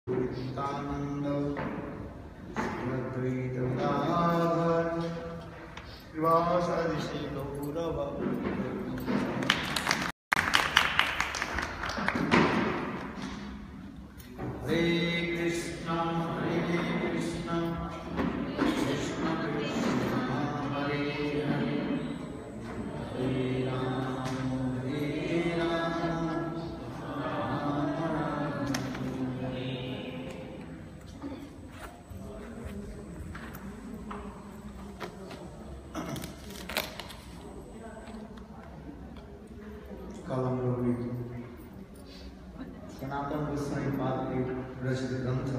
नित्यानंद श्रीअद्वैत गदाधर श्रीवासादि श्री गौरव। हरे कृष्ण कृष्ण कृष्ण हरे हरे हरे राम राम राम हरे। कल हम लोग सनातन गोस्वामी पाद के रचित ग्रंथ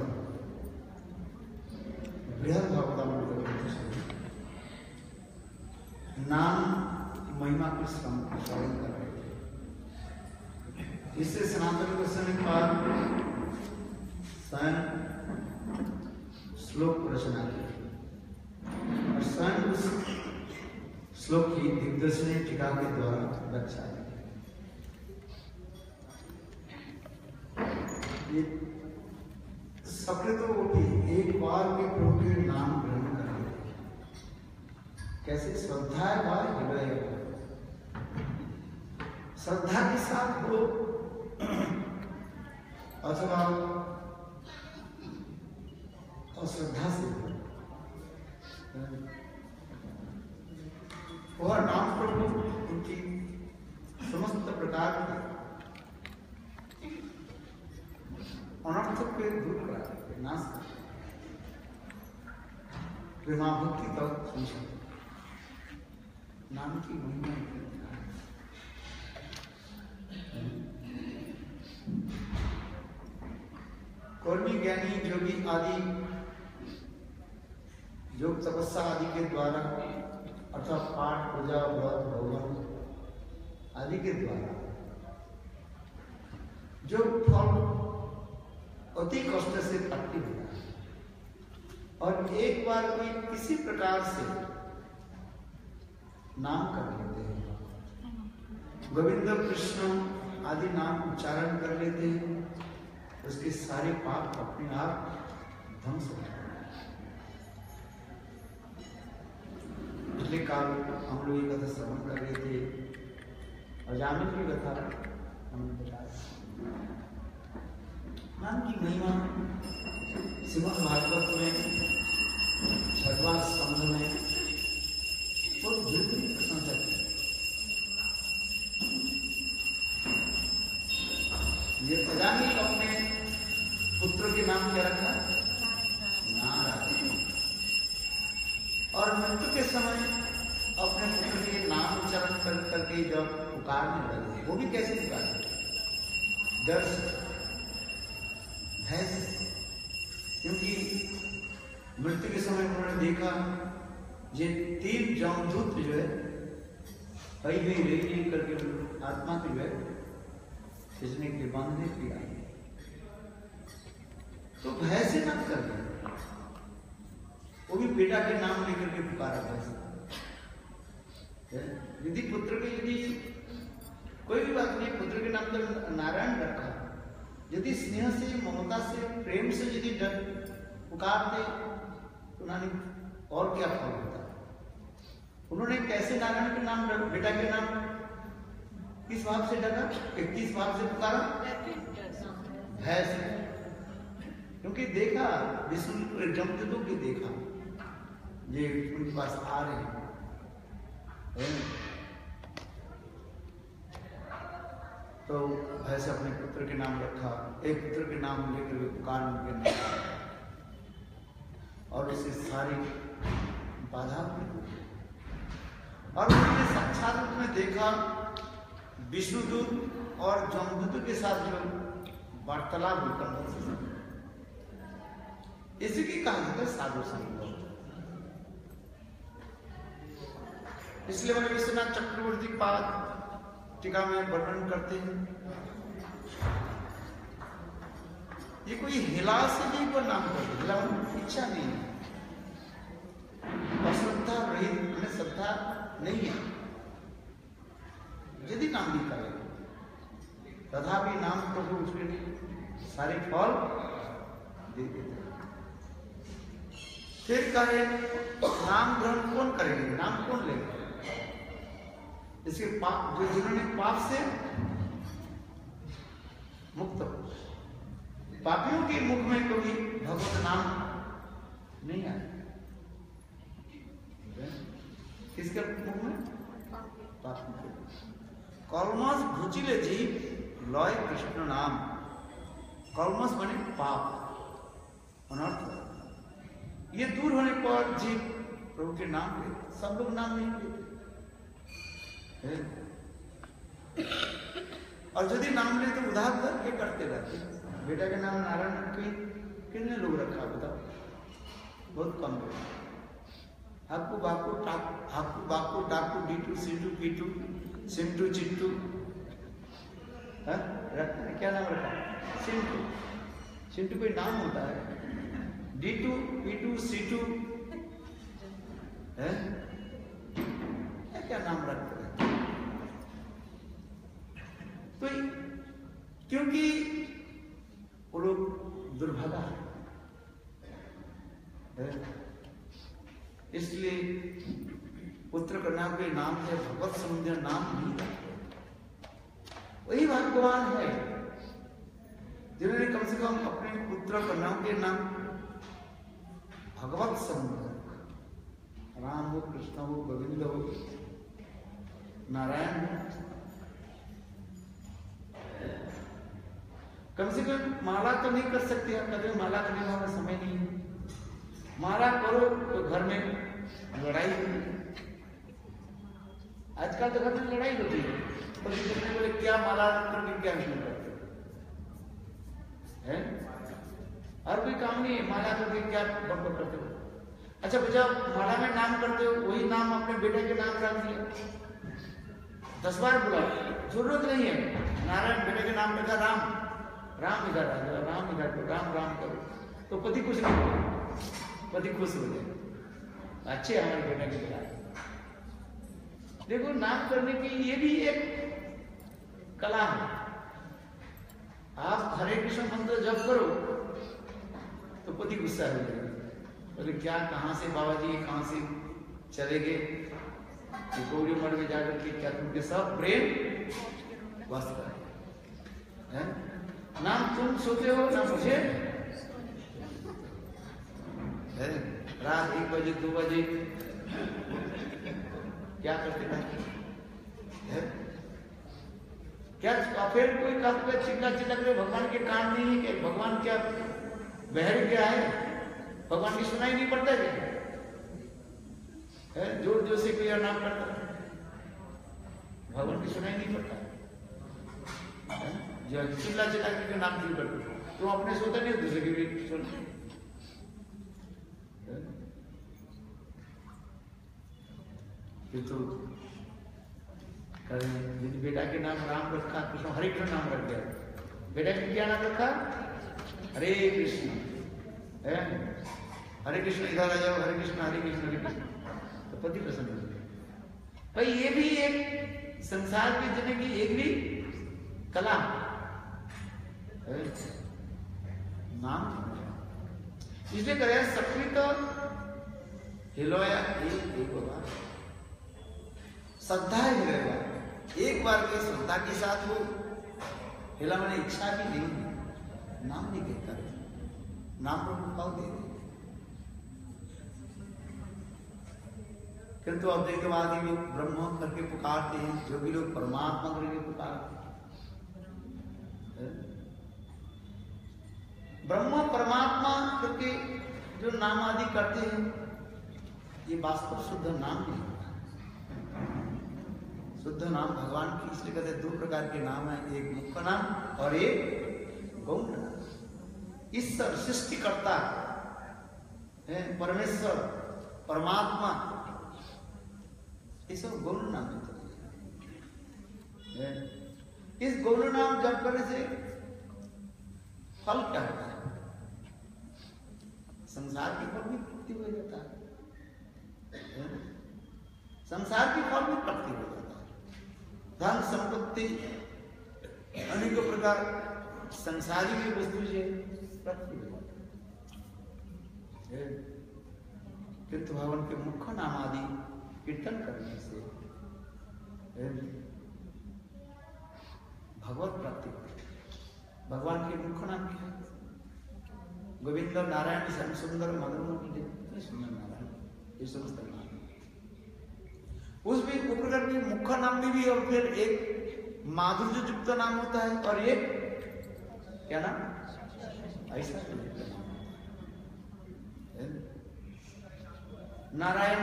बृहद भागवतामृत नाम महिमा के श्रवण कर रहे थे। इससे सनातन गोस्वामी पाद स्वयं श्लोक रचना की और स्वयं उस श्लोक की दिग्दर्शनी टीका के द्वारा रक्षा की। ये सकृतो की एक बार के प्रभु के नाम ग्रहण करें, कैसे श्रद्धा है भाई हृदय श्रद्धा के साथ हो अथवा अश्रद्धा से हो, वह नाम प्रभु उनकी समस्त प्रकार की अनर्थ पे दूर कराते, नाश करते, प्रेमाभक्ति तक पहुंचाते। नाम की महिमा कर्मी ज्ञानी योगी आदि योग तपस्या आदि के द्वारा अर्थात पाठ पूजा व्रत हवन आदि के द्वारा जो फल अति कष्ट से प्राप्ति होता है और एक बार कोई किसी प्रकार से नाम कर लेते हैं, गोविंद कृष्ण आदि नाम उच्चारण कर लेते हैं, उसके सारे पाप अपने आप ध्वंस हो जाते हैं। पिछले काल हम लोग ये कथा श्रवण कर रहे थे और जामिन की कथा हमने बताया। नाम की महिमा श्रीमद् भागवत में 6वां स्कंध में तो बिल्कुल प्रशंसा की। ये प्रजानी अपने पुत्र के नाम क्या रखा? नारायण। और मृत्यु के समय अपने पुत्र के नाम उच्चारण करके जब पुकारने लगे, वो भी कैसे पुकारे? डर से, क्योंकि मृत्यु के समय उन्होंने देखा ये 3 जमदूत जो है कई भी रेली करके आत्मा की जो है खींचने के बांधने की आई, तो भय से ना कर दिया। वो भी बेटा के नाम लेकर के पुकारा था। यदि पुत्र के यदि कोई भी बात नहीं, पुत्र के नाम तो नारायण रखा, यदि स्नेह से ममता से प्रेम से यदि डर पुकारते तो नानी और क्या फल होता। उन्होंने कैसे नारायण के नाम बेटा के नाम किस भाव से डरा, किस भाव से पुकारा? भय से। क्योंकि देखा विष्णु जमदूतों की देखा ये उनके पास आ रहे हैं, तो ऐसे अपने पुत्र के नाम रखा, एक पुत्र के नाम लेकर पुकार उनके नाम और उसे सारी बाधा और उन्होंने साक्षात रूप में देखा विष्णुदूत और जमदूत के साथ जो वार्तालाप होता है, इसी की कहा जाता है साधु संग। इसलिए मैंने विश्वनाथ चक्रवर्ती पाद टीका में वर्णन करते हैं, ये कोई हिला से नहीं को नाम करते, हिला इच्छा नहीं है, अश्रद्धा रहित, उन्हें श्रद्धा नहीं है यदि नाम भी करें, तथापि नाम प्रभु उसके लिए सारे फल फिर कहे नाम ग्रहण कौन करेंगे, नाम कौन लेगा? इसके पाप, जो जिन्होंने पाप से मुक्त, पापियों के मुख में कभी भगवत नाम नहीं आया। किसके मुख में? पापियों के। कलमस घुचिले जीव लय कृष्ण नाम। कलमस माने पाप, अनर्थ। ये दूर होने पर जीव प्रभु के नाम ले। सब लोग नाम नहीं लेते, और यदि नाम ले तो उधार करके करते रहते। बेटा के नाम नारायण कितने लोग रखा बताओ? बहुत कम लोग। हाकू बाकू टाकू डीटू सीटू पीटू सिंटू चिट्टू, रखते हैं। क्या नाम रखा? सिंटू। सिंटू कोई नाम होता है? डीटू पीटू सीटू है क्या नाम रखते हैं? तो क्योंकि वो लोग दुर्भागा है, इसलिए पुत्र का नाम के नाम है भगवत समुद्र नाम नहीं रखते। वही भगवान है जिन्होंने कम से कम अपने पुत्र का नाम के नाम भगवत समुद्र, राम हो, कृष्ण हो, गोविंद हो, नारायण हो। कम से कम माला तो नहीं कर सकते आप, कभी माला करने वाला समय नहीं है। माला करो तो घर में लड़ाई होती है। आजकल तो घर में लड़ाई होती है, तो कितने बोले क्या माला करके क्या नहीं करते हैं? और कोई काम नहीं है, माला करके क्या बड़बड़ करते हो? अच्छा बच्चा, माला में नाम करते हो, वही नाम अपने बेटे के नाम रख दिया, 10 बार बुलाओ, जरूरत नहीं है। नारायण बेटे के नाम रखा, राम, राम इधर आ जाओ, राम इधर करो, राम राम करो, तो पति कुछ नहीं बोले, पति खुश हो जाए, अच्छे हमारे बेटे के खिलाफ। देखो नाम करने की ये भी एक कला है। आप हरे कृष्ण मंत्र जप करो तो पति गुस्सा हो जाएगा, बोले क्या, कहां से बाबा जी कहां से चले गए, गौरी मठ में जाकर के क्या तुमके सब प्रेम बस कर। नाम तुम सोते हो ना मुझे, रात 1 बजे 2 बजे क्या करते हैं? क्या फिर कोई कहते चिल्ला चिल्ला के भगवान के कान नहीं है कि भगवान क्या बहर क्या है, भगवान की सुनाई नहीं पड़ता क्या? जोर जोर से कोई नाम करता है, भगवान की सुनाई नहीं पड़ता। जो चिल्ला चिल्ला के नाम क्यों करते? तुम अपने सोते नहीं, दूसरे की भी सुनते। तो यदि बेटा के नाम राम रखा, कृष्ण हरे कृष्ण नाम रख दिया, बेटा के क्या नाम रखा? हरे कृष्ण, हरे कृष्ण इधर आ जाओ, हरे कृष्ण हरे कृष्ण हरे कृष्ण, तो पति प्रसन्न हो गए। भाई ये भी एक संसार के जीने की एक भी कला नाम। इसलिए करे सक्रिय तो हिलोया एक बार, श्रद्धा हिलेगा एक बार के, श्रद्धा के साथ वो हिला, मैंने इच्छा भी नहीं, नाम नहीं कहता, नाम को भाव दे दे। किंतु अद्वैतवादी लोग ब्रह्म करके पुकारते हैं, जो भी लोग परमात्मा करके पुकारते हैं। ब्रह्म परमात्मा करके जो नाम आदि करते हैं, ये वास्तव शुद्ध नाम नहीं। शुद्ध नाम भगवान की इसलिए कहते हैं 2 प्रकार के नाम है, एक मुख्य नाम और एक गौण नाम। ईश्वर सृष्टिकर्ता है, परमेश्वर परमात्मा, ये सब गौण नाम है। इस गौण नाम जप करने से फल क्या होता है? संसार की फल भी प्राप्ति हो जाता है, संसार की फल भी प्राप्ति हो जाता है, धन संपत्ति अनेक प्रकार संसारी की वस्तु से प्राप्ति हो जाता है। किंतु भगवान के मुख्य नाम आदि कीर्तन करने से भगवत प्राप्ति होती है। भगवान के मुख्य नाम क्या है? गोविंद, नारायण, श्याम सुंदर, मदन, कितने सुंदर नारायण, ये समस्त नाम। उस भी उपकर भी मुख्य नाम भी और फिर एक माधुर्य युक्त नाम होता है और एक क्या नाम, ऐसा नाम है नारायण,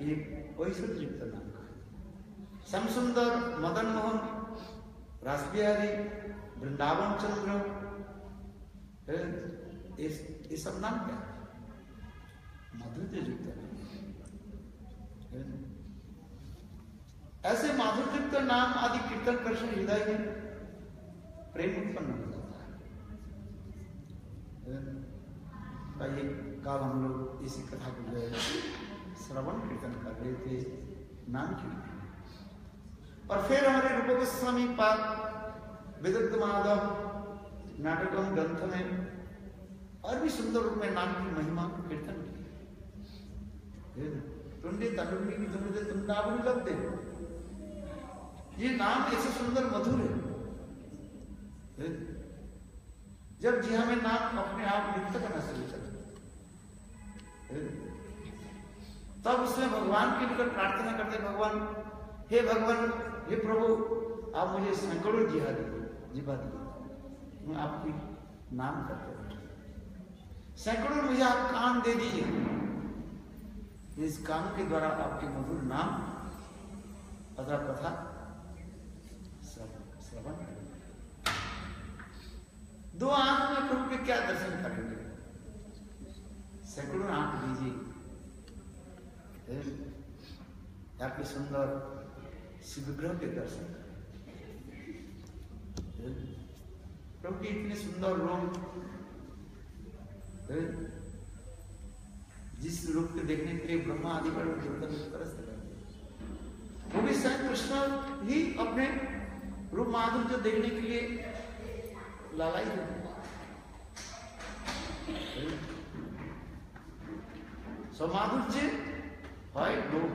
एक ऐश्वर्य युक्त नाम का। श्याम सुंदर, मदन मोहन, रासबिहारी, वृंदावन चंद्र, ये सब नाम क्या है? माधुर्य युक्त नाम। ऐसे माधुर्य युक्त नाम आदि कीर्तन कर से हृदय में प्रेम उत्पन्न हो जाता है। ये काल हम लोग इसी कथा को जो है श्रवण कीर्तन कर रहे थे, नाम कीर्तन। और फिर हमारे रूप गोस्वामी पाद विदग्ध माधव नाटकम ग्रंथ में और भी सुंदर रूप में नाम की महिमा कीर्तन की। तुंडे तंडुंडी की तुंडे तुंडावली लगते, ये नाम ऐसे सुंदर मधुर है। जब जी हमें नाम अपने आप लिप्त करना शुरू कर, तब उसमें भगवान के निकट प्रार्थना करते, भगवान, हे भगवान, हे प्रभु, आप मुझे सैकड़ों जीवा दिए, मैं आपकी नाम करते रहूं। सैकड़ों मुझे आप काम दे दीजिए, इस काम के द्वारा आपके मधुर नाम अथवा कथा श्रवण करेंगे। दो आंख में प्रभु के क्या दर्शन करेंगे? सैकड़ों आंख दीजिए, आपके सुंदर शिवग्रह के दर्शन। प्रभु के इतने सुंदर रूप, जिस रूप को देखने के लिए ब्रह्मा आदि बड़े देवता तरसते रहते, वो भी स्वयं कृष्ण ही अपने रूप माधुर्य देखने के लिए लालाई है। माधुर्य है लोग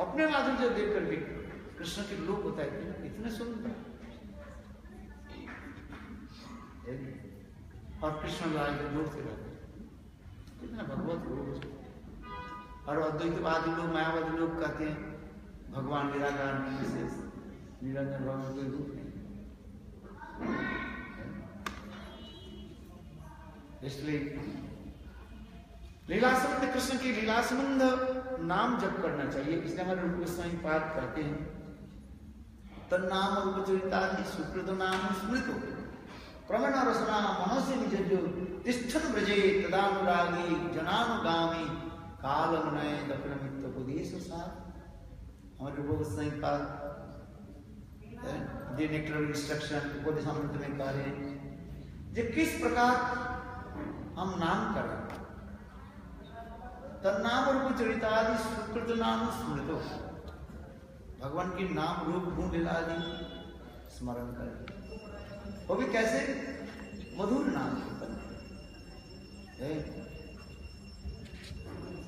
अपने माधुर्य देख करके कृष्ण के लोग होता है इतने सुंदर, और कृष्ण लाल के लोग से रहते कितना भगवत लोग। और अद्वैतवादी लोग, मायावादी लोग कहते हैं भगवान निराकार विशेष निरंजन भगवान कोई रूप नहीं, इसलिए लीला संबंध कृष्ण की लीला संबंध नाम जप करना चाहिए। इसलिए हमारे रूप गोस्वामी पाठ कहते हैं तन्नाम रूपचरितादि सुकृत नाम स्मृतो प्रमण रसना मनोसे निजो तिष्ठन ब्रजे तदानुरागी जनानुगामी कालमनय दक्षिणमित्त उपदेश सार। हमारे रूप गोस्वामी पाठ द नेक्टर इंस्ट्रक्शन उपदेशामृत में कह रहे हैं जो किस प्रकार हम नाम करें। तन्नाम रूप चरितादि सुकृत नाम स्मृतो, भगवान की नाम रूप गुण लीला आदि स्मरण करें। वो भी कैसे? मधुर नाम कीर्तन।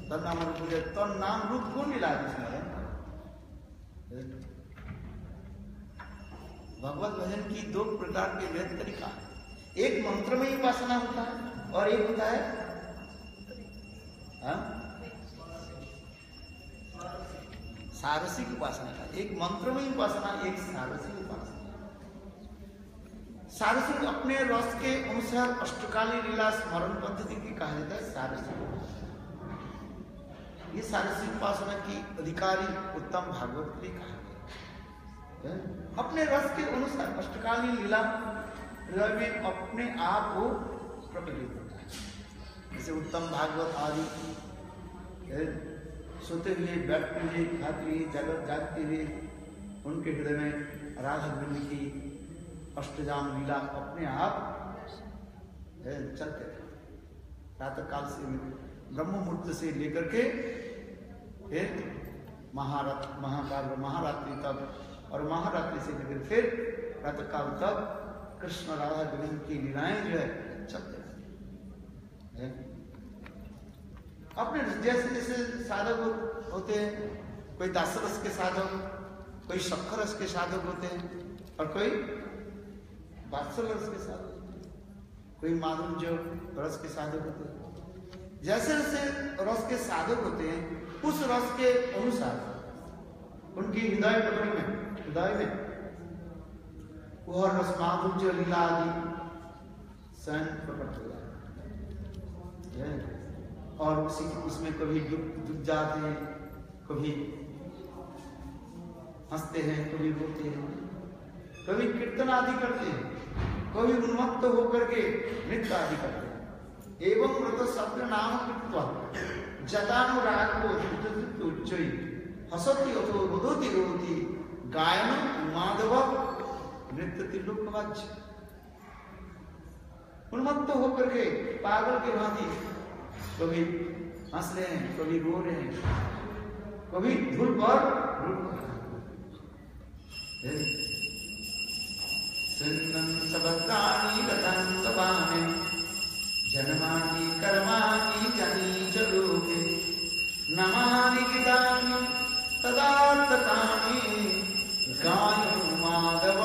तन्नाम रूप तन्नाम रूप गुण लीला आदि स्मरण। भगवत भजन की दो प्रकार के वेद तरीका, एक मंत्र में उपासना होता है और एक होता है सारसिक उपासना का। एक मंत्र में उपासना, एक सारसिक उपासना। सारसिक अपने रस के अनुसार अष्टकाली लीला स्मरण पद्धति की कहा जाता है सारसिक। ये सारसिक उपासना की अधिकारी उत्तम भागवत के लिए कहा गया है। अपने रस के अनुसार अष्टकाली लीला में अपने आप को प्रकटित होता है। जैसे उत्तम भागवत आदि सोते हुए, बैठते हुए, खाते हुए, जागते हुए उनके हृदय में राधा कृष्ण की अष्टजाम लीला अपने आप चलते थे। प्रातः काल से ब्रह्म मुहूर्त से लेकर के फिर महारात्रि तक, और महारात्रि से लेकर फिर प्रातः काल तक कृष्ण राधा कृष्ण की लीलाएं जो है चलते रहती। अपने जैसे जैसे साधक होते हैं, कोई दासरस के साधक, कोई शक्कर रस के साधक होते हैं, और कोई वात्सल रस के साधक, कोई माधुर्य रस के साधक होते हैं। जैसे जैसे रस के साधक होते हैं, उस रस के अनुसार उनकी हृदय पटल में, हृदय में वह रस माधुर्य लीला आदि स्वयं प्रकट हो जाता है। और उसमें कभी दुख जाते हैं, कभी हंसते हैं, कभी रोते हैं, कभी कीर्तन आदि करते हैं, कभी उन्मत्त होकर के नृत्य आदि करते हैं। एवं व्रत शब्द नाम कृत्वा जतानुराग को उच्चई हसती अथो रोदती रोदती गायन माधव नृत्य त्रिलोकवाच्य। उन्मत्त होकर के पागल के भांति कभी हंस रहे हैं, कभी रो रहे हैं, कभी धुल पर सबत्राणी गतानि जन्मानि कर्माणि जनि च लोके नमानि गीतानि तदार्थकानि गायन् माधव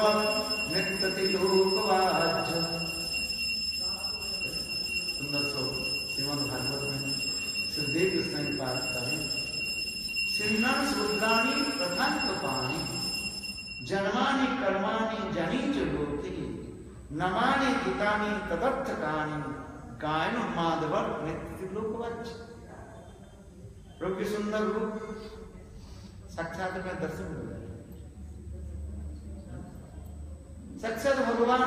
नृत्यतिलोकवाच्य। सुंदर श्लोक श्रीमद् भागवत में सुखदेव गोस्वामी पाठ करें। सिन्नन सुद्राणी प्रधान कपाणी जन्मानि कर्माणि जनि च लोके नमानि गीतानि तदर्थकानि गायन माधव नृत्यतिलोकवाच्य। प्रभु के सुंदर रूप साक्षात में दर्शन हो गए। साक्षात भगवान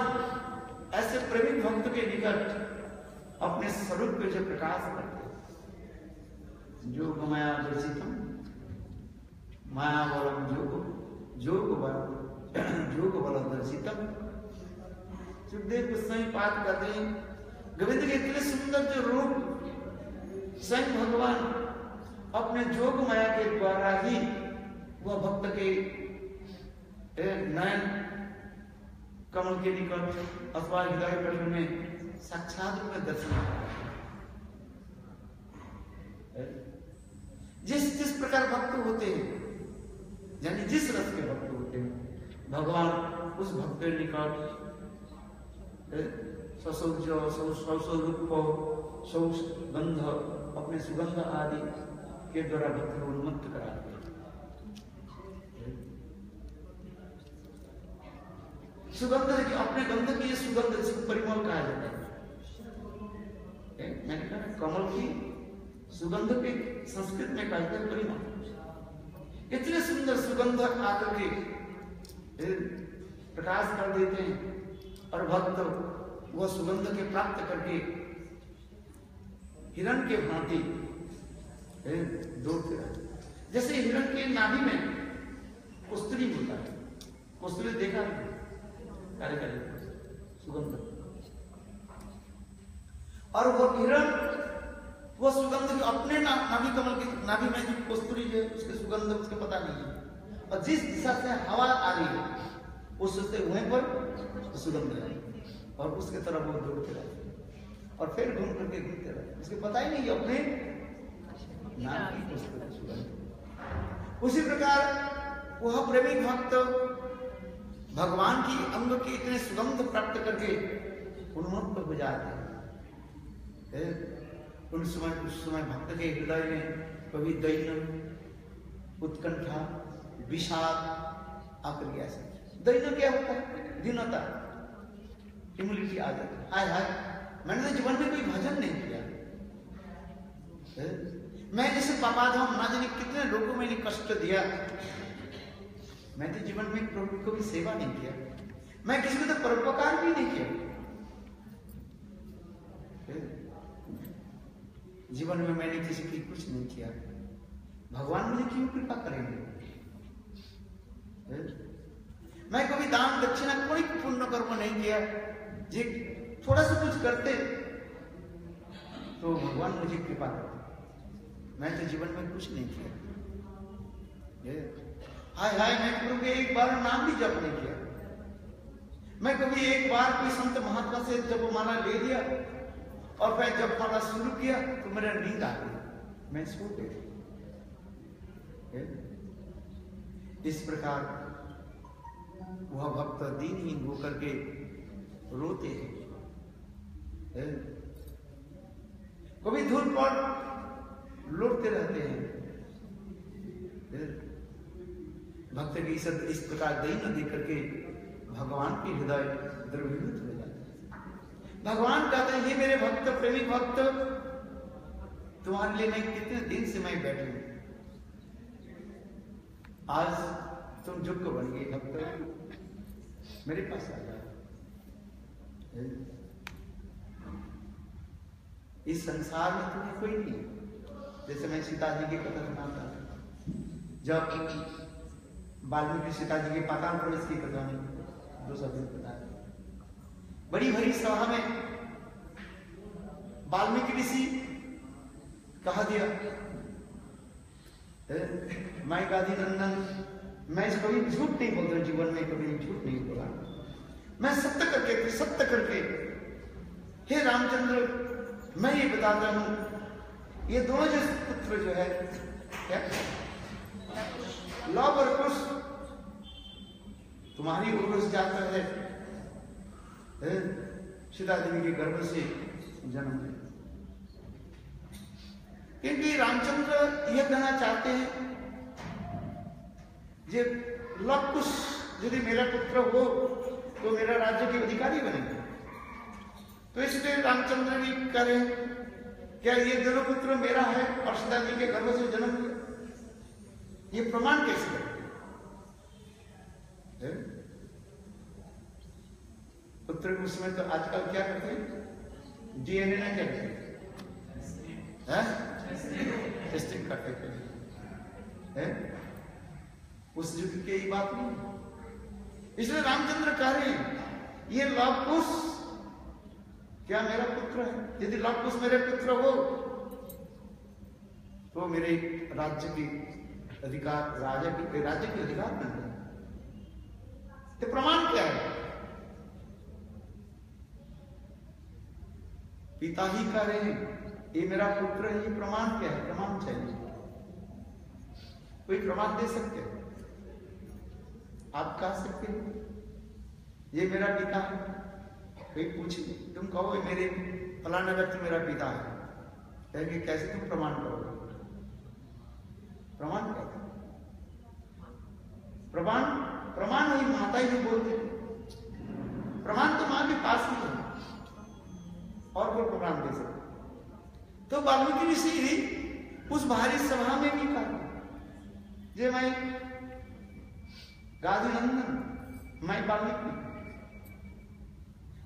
ऐसे प्रेमी भक्त के निकट अपने स्वरूप को जो प्रकाश करते, जो माया दर्शितम माया बलम योग बल दर्शितम। सुखदेव गोस्वामी पाठ करते हैं, गोविंद के इतने सुंदर जो रूप स्वयं भगवान अपने जोग माया के द्वारा ही वह भक्त के नयन कमल के निकट अथवा हृदय कमल में साक्षात रूप में दर्शन जिस प्रकार भक्त होते हैं, यानी जिस रस के भक्त होते हैं, भगवान उस भक्त के निकट स्वरूप गंध अपने सुगंध आदि के द्वारा भक्त को उन्मत्त कराते हैं। सुगंध देखिए, अपने गंध की ये सुगंध परिमल कहा जाता है। मैंने कहा कमल की सुगंध के संस्कृत में कहा जाता है परिमल। इतने सुंदर सुगंध आकर के प्रकाश कर देते हैं और भक्त वह सुगंध के प्राप्त करके हिरण के भांति दौड़ते रहते। जैसे हिरण के नाभि में कुस्तरी होता है, कुस्तरी देखा कार्य सुगंध, और वो हिरण वो सुगंध अपने नाभि कमल की नाभि में जो कस्तूरी है उसके सुगंध उसके पता नहीं है, और जिस दिशा से हवा आ रही है उस से वहीं पर सुगंध है और उसके तरफ वो दौड़ते रहते और फिर घूम करके घूमते रहते, उसके पता ही नहीं अपने नाभि की सुगंध। उसी प्रकार वह प्रेमी भक्त भगवान की अंग की इतने सुगंध प्राप्त करके उन्मत्त हो जाते हैं। उस समय भक्त के हृदय में कभी दैन्य, उत्कंठा, विषाद आकर गया। दैन्य क्या होता है? दीनता, ह्यूमिलिटी आ जाती है। हाय हाय, मैंने तो जीवन में कोई भजन नहीं किया, मैं जैसे पापाधाम ना जाने कितने लोगों में कष्ट दिया, मैं तो जीवन में प्रभु को भी सेवा नहीं किया, मैं किसी को तो परोपकार भी नहीं किया। जीवन में मैंने किसी की कुछ नहीं किया, भगवान मुझे क्यों कृपा करेंगे? मैं कभी दान दक्षिणा कोई पुण्य कर्म नहीं किया, जी थोड़ा सा कुछ करते तो भगवान मुझे कृपा करते। मैं तो जीवन में कुछ नहीं किया। हाय हाय, मैं प्रभु के एक बार नाम भी जप नहीं किया, मैं कभी एक बार कोई संत महात्मा से जब माला ले लिया और फिर जब माला शुरू किया तो मेरा नींद आ गई, मैं सो गई। इस प्रकार वह भक्त दीनहीन होकर के रोते हैं। कभी धूल पर लौटते रहते हैं। भक्त की इस प्रकार दई न देख करके भगवान के हृदय द्रवीभूत हो जाते हैं। भगवान कहते हैं, हे मेरे भक्त, प्रेमी भक्त, तुम्हारे लिए मैं कितने दिन से मैं बैठे हूं, आज तुम युग बन गए भक्त, मेरे पास आ जाओ। इस संसार में तुम्हें कोई नहीं। जैसे मैं सीता जी की कथा सुनाता, जब वाल्मीकि सीता जी के पाताल प्रवेश की कथा में 200 दिन बताया, बड़ी भरी सभा में वाल्मीकि ऋषि कहा दिया, मैं गादी नंदन, मैं कभी झूठ नहीं बोलता, जीवन में कभी झूठ नहीं बोला, मैं सत्य करके हे रामचंद्र, मैं ये बताता हूं, ये दोनों जो पुत्र जो है क्या लव और कुश तुम्हारी उर्वश जाता है, सीता देवी के गर्भ से जन्म है। क्योंकि रामचंद्र यह कहना चाहते हैं, जे लव कुश यदि मेरा पुत्र हो तो मेरा राज्य के अधिकारी बनेंगे। तो इसलिए रामचंद्र भी करें, क्या ये दोनों पुत्र मेरा है और सीता जी के गर्भ से जन्म हुआ, ये प्रमाण कैसे करते? पुत्र को उसमें तो आजकल क्या करते हैं, डीएनए ना क्या करते हैं, टेस्टिंग करते हैं। उस युग की यही बात नहीं। इसलिए रामचंद्र कह रहे हैं, ये लव कुश क्या मेरा पुत्र है? यदि लव कुश मेरे पुत्र हो तो मेरे राज्य की अधिकार, राज्य के अधिकार बन जाए। तो प्रमाण क्या है? पिता ही कह रहे हैं ये मेरा पुत्र है, ये प्रमाण क्या है? प्रमाण चाहिए। कोई प्रमाण दे सकते हैं? आप कह सकते हैं ये मेरा पिता है? कोई पूछे, तुम कहो मेरे फलाना व्यक्ति मेरा पिता है, कहेंगे कैसे तुम प्रमाण करोगे? प्रमाण क्या है? प्रमाण वही माता ही बोलते, प्रमाण तो मां के पास ही है, और कोई प्रमाण दे सकते? तो वाल्मीकि ऋषि उस भारी सभा में भी कहा, जे मैं गादी नंदन, मैं वाल्मीकि,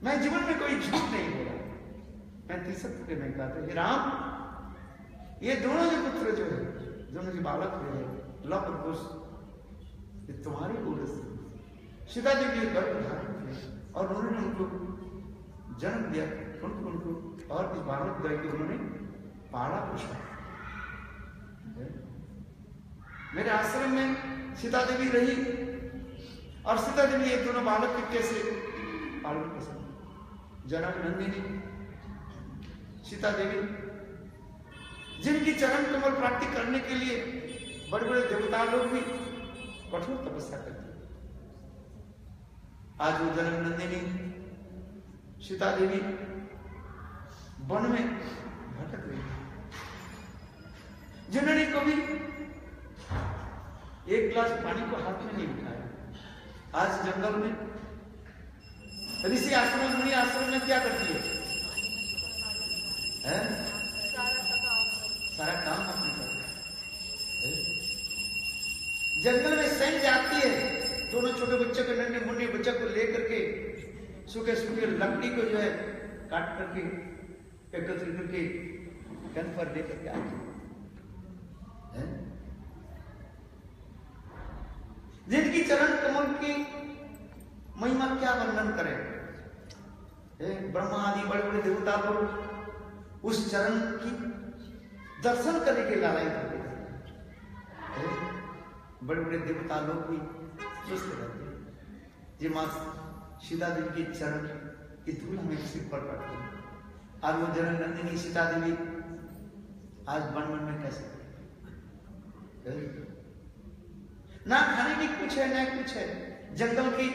मैं जीवन में कोई झूठ नहीं बोला, मैं त्रिसत्य में कहते हे राम, ये दोनों जो पुत्र जो है, दोनों जो बालक है लव और कुश, ये तुम्हारी उर्वश सीता जी के गर्भ धारण थे और उन्होंने उनको जन्म दिया, उनको और इस बालक दय के उन्होंने पाला पोषा। मेरे आश्रम में सीता देवी रही और सीता देवी ये दोनों बालक के कैसे पालन पोषण, जनक नंदिनी सीता देवी, जिनकी चरण कमल प्राप्ति करने के लिए बड़े बड़े देवता लोग भी कठोर तपस्या करते। आज वो जनक नंदिनी सीता देवी वन में भटक रही, जिन्होंने कभी एक गिलास पानी को हाथ में नहीं उठाया। आज जंगल में ऋषि आश्रम, मुनि आश्रम में क्या करती है? सारा काम अपने करती है। जंगल में सैन जाती है, दोनों छोटे बच्चे को, नन्हे मुन्ने बच्चे को लेकर के सूखे सूखे लकड़ी को जो है काट करके एकत्रित करके कन पर लेकर के आती है। जिनकी चरण कमल की महिमा क्या वर्णन करें? ब्रह्मा आदि बड़े बड़े देवता लोग उस चरण की दर्शन करने के लायक होते हैं। बड़े बड़े देवता लोग भी स्वस्थ रहते हैं। ये मां सीता देवी के चरण की धूल हमें सिर पर पड़ती है। और वो जनक नंदिनी सीता देवी आज वन में कैसे ना खाने की कुछ है ना कुछ है। जंगल की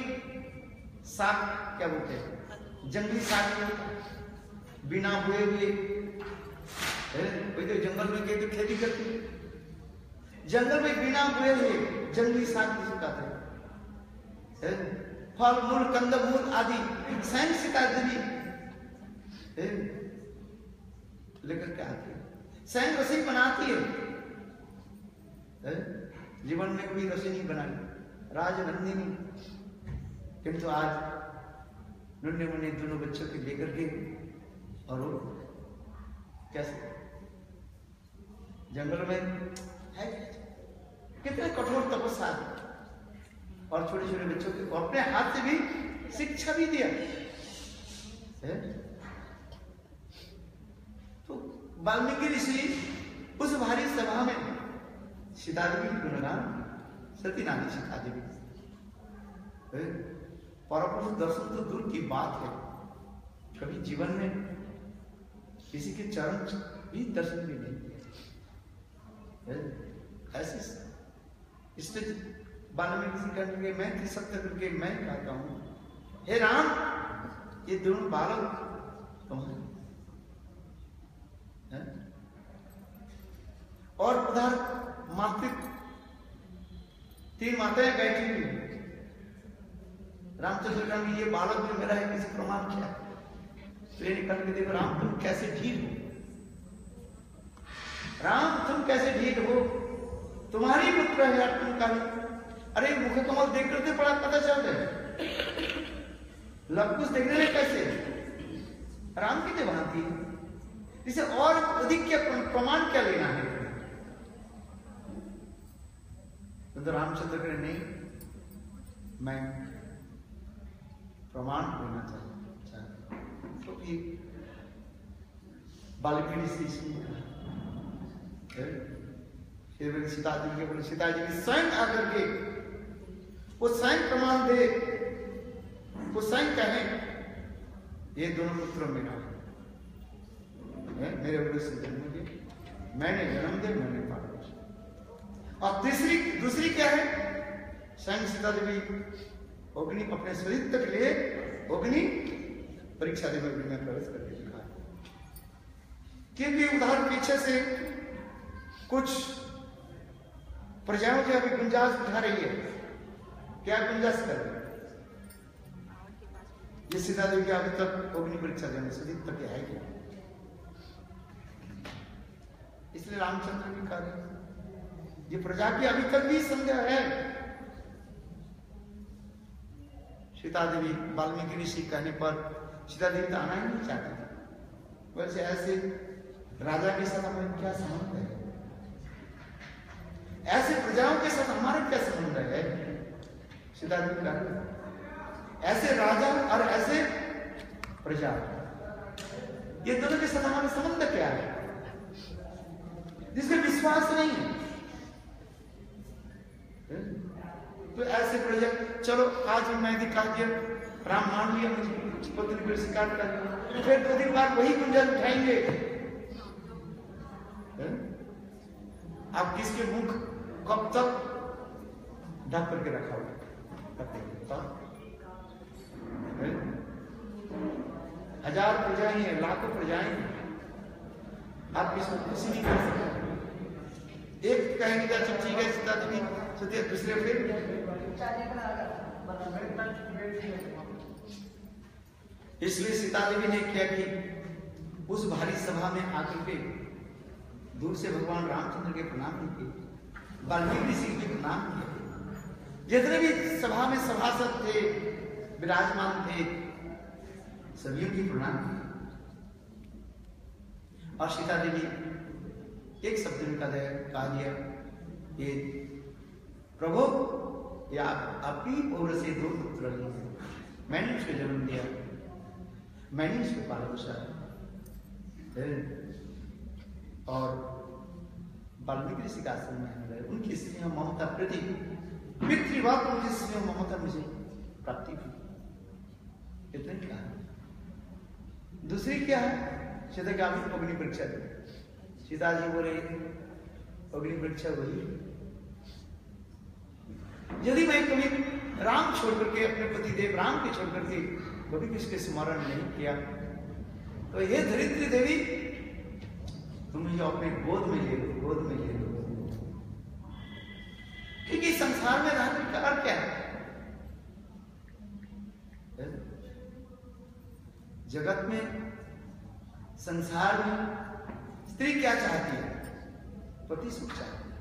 साग क्या बोलते हैं, जंगली साग बिना बोए हुए, कोई तो जंगल में खेती करती है, जंगल में बिना बोए हुए जंगली साग सिखाते हैं, फल मूल कंद मूल आदि स्वयं सिखाते लेकर के आती है, स्वयं रसोई बनाती है। जीवन में कोई रसोई नहीं बनाई, राजनंदिनी, किंतु आज नन्हे मुन्ने दोनों बच्चों के लेकर के और वो कैसे जंगल में है, कितने कठोर तपस्या, और छोटे छोटे बच्चों को अपने हाथ से भी शिक्षा भी दिया है। तो वाल्मीकि ऋषि उस भारी सभा में सीता देवी की गुणगान, सती नानी सीता देवी, परम दर्शन तो दूर की बात है, कभी जीवन में किसी के चरण भी दर्शन भी नहीं किया। ऐसे इसलिए वाल्मीकि जी करके मैं सत्य करके मैं कहता हूं, हे राम, ये दोनों बालक तुम्हारे और उधर मातृक 3 माताएं बैठी हुई, रामचंद्र का ये बालक जो मेरा है, किसी प्रमाण क्या? तो ये निकल के देखो, राम तुम कैसे ढीठ हो, राम तुम कैसे ढीठ हो, तुम्हारी पुत्र है यार तुम का। अरे मुख कमल देख करके बड़ा पता चल रहा है, लव कुछ देखने में कैसे राम की देवांती है, इसे और अधिक क्या प्रमाण क्या लेना है? तो रामचंद्र करे नहीं, मैं प्रमाण लेना चाहता, तो ये वाल्मीकि से सीता जी के बोले, सीता जी की स्वयं आकर के वो स्वयं प्रमाण दे, वो स्वयं कहे ये दोनों पुत्र मेरा है, मेरे वजह से जन्म दिए, मैंने जन्म दिया, मैंने पाला। और दूसरी क्या है, स्वयं सीता देवी अग्नि अपने शरीर तक ले अग्नि परीक्षा देवी में प्रवेश करके दिखा, क्योंकि उधर पीछे से कुछ प्रजाओं की अभी गुंजाइश उठा रही है। क्या गुंजाइश कर रही है? ये सीता देवी अभी तक अग्नि परीक्षा देने शरीर तक है क्या? इसलिए रामचंद्र भी कह रहे ये प्रजा की अभी तक भी संदेह है। सीता देवी वाल्मीकि ऋषि कहने पर सीता देवी तो आना ही नहीं चाहती, वैसे ऐसे राजा के साथ हमारे क्या संबंध है, ऐसे प्रजाओं के साथ हमारे क्या संबंध है? सीता देवी कह ऐसे राजा और ऐसे प्रजा, ये दोनों के साथ हमारा संबंध क्या है, जिसमें विश्वास नहीं है? तो ऐसे प्रजा, चलो आज मैं दिखा दिया, राम मान लिया, मुझे पुत्र को स्वीकार कर दिया, फिर 2 दिन बाद वही गुंजाइश उठाएंगे। आप किसके मुख कब तक ढक करके रखा होगा? 1000 प्रजाएं हैं, लाखों प्रजाएं हैं, आप किसको खुशी नहीं कर सकते। एक कहेंगे अच्छा ठीक है सीता देवी सोचिए, दूसरे फिर इसलिए सीता देवी ने क्या कि उस भारी सभा में आकर के दूर से भगवान रामचंद्र के प्रणाम नहीं किए, वाल्मीकि ऋषि के प्रणाम किए, जितने भी सभा में सभासद थे, विराजमान थे, सभी की प्रणाम किए। और सीता देवी एक शब्द में कहा दिया, ये प्रभु ये आपकी पौर से 2 पुत्र लिए, मैंने उसको जन्म दिया, मैंने उसको पाला पोसा। और वाल्मीकि ऋषि का आश्रम में रहे, उनकी स्नेह ममता प्रति पितृवाद, उनकी स्नेह ममता मुझे प्राप्ति हुई। इतने क्या है? दूसरी क्या है? अग्नि परीक्षा दी, सीता जी बोले अग्नि वृक्ष वही, यदि मैं कभी राम छोड़ करके अपने पति देव राम के छोड़ करके कभी किसके स्मरण नहीं किया तो हे धरित्री देवी तुम मुझे अपने गोद में ले लो, गोद में ले लो, क्योंकि संसार में रहने का अर्थ क्या है? जगत में संसार में स्त्री क्या चाहती है? पति सुख चाहती है,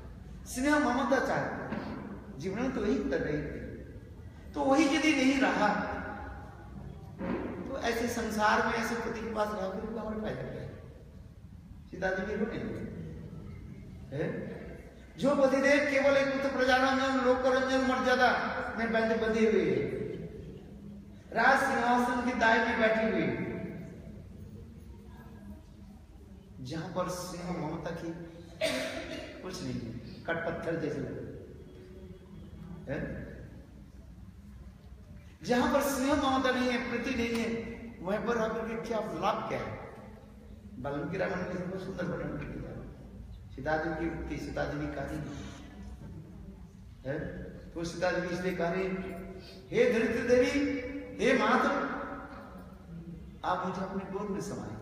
स्नेह ममता चाहती है, जीवन तो वही कर रही थी। तो वही यदि नहीं रहा तो ऐसे संसार में ऐसे पति के पास रहा फिर हमारे फायदा क्या है? सीता जी भी रोने लगे। जो पतिदेव केवल एक पुत्र प्रजारंजन लोकरंजन मर्यादा में बंधे हुए राज सिंहासन की दाई में बैठी हुई, जहां पर स्नेह ममता की कुछ नहीं है, कटपत्थर जैसे लगे, जहां पर स्नेह ममता नहीं है, प्रीति नहीं है, वहीं पर आकर के क्या लाभ क्या है? वाल्मीकि रामायण में बहुत सुंदर वर्णन किया है। सीता जी की उक्ति, सीता जी की कहानी है तो सीता जी इसलिए कह रही, हे धरित्री देवी, हे माता, आप मुझे अपने गोद में समाए।